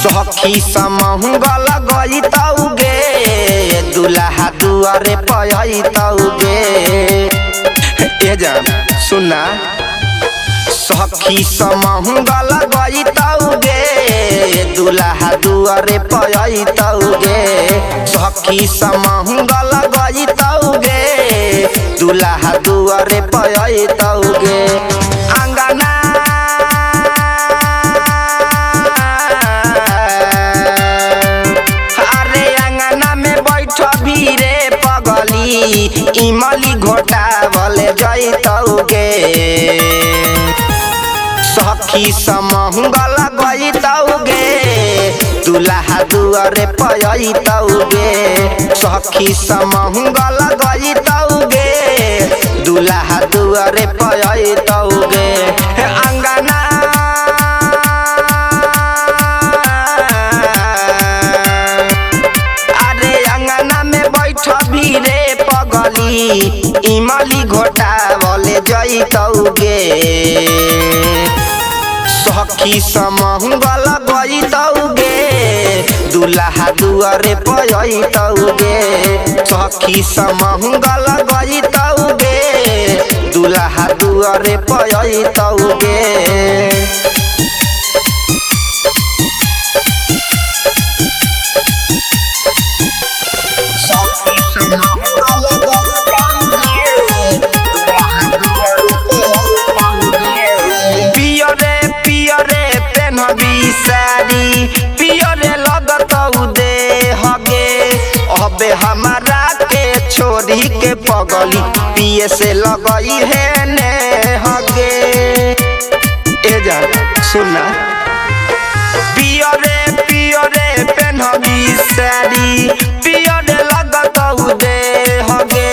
सखी समंगल गई तौगे दुल्हा दुआरे पई तौगे। ए जान सुना सखी समंगल गई तौगे दुल्हा दुआरे पई तौगे। सखी समंगल गई तौगे दुल्हा दुआरे पई तौगे। अंगना इमली घोटावल जैतौगे। सखी समंगल गई तौगे दुल्हा दुआरे पई तौगे। सखी समंगल गई तौगे दुल्हा दुआरे पई तौगे। अंगना अरे अंगना में बैठ भी रे इमली घोटावल जैतौगे। सखी समंगल गई तौगे दुल्हा दुआरे पई तौगे। सखी समंगल गई तौगे दुल्हा दुआरे पई तौगे। सारी पियरे लगतौ दे हगे अबे हमारा के छोरी के पगली पिए से लगई है ने हगे। ए जा सुना पियरे पियरे पेनहबी सारी पियरे लगतौ दे हगे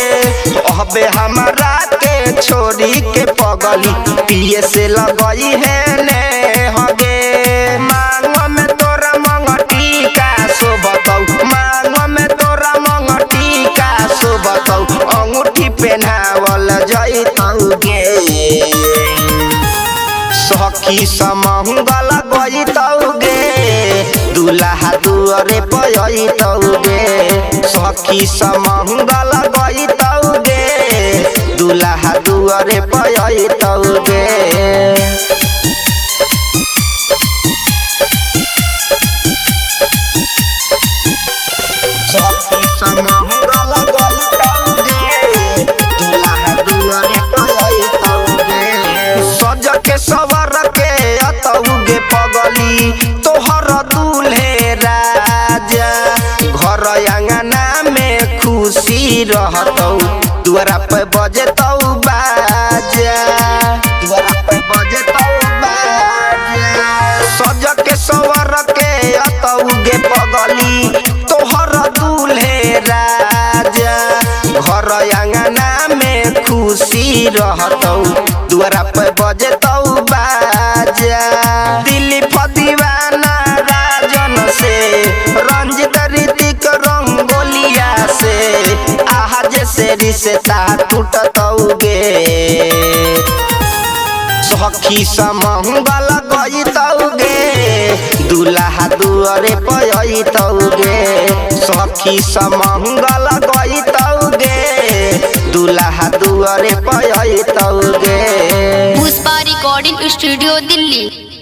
अबे हमारा के छोरी के पगली पिए से लगई है ने हगे। मांग में तोरा मंगटी का शोभतौ मांग में तोरा मंगटी का शोभतौ अंगूठी पहनावल जैतौगे। सखी समंगल गई तौगे दुल्हा दुआरे पई तौगे। सखी समंगल गई तौगे दुल्हा दुआरे पई तौगे। सज के सवर के अतौगे पगली तोहर दूल्हे राजा। घर अंगना में खुशी रहतौ दुआरा पे बजतौ बाजा दुआरा पे बजतौ बाजा। सज के सवर के अतौगे पगली तोहर दूल्हे राजा। घर अंगना में खुशी रहतौ दुआरा पे बजतौ बाजा। दिलीप दीवाना राजन से रंजित ऋतिक रंगोलिया से आज से रिश्ता टूटतौगे। सखी समंगल गई तौगे दुल्हा दुआरे पई तौगे। सखी समंगल गई तौगे दुल्हा दुआरे पई तौगे। Pushpa recording studio Delhi.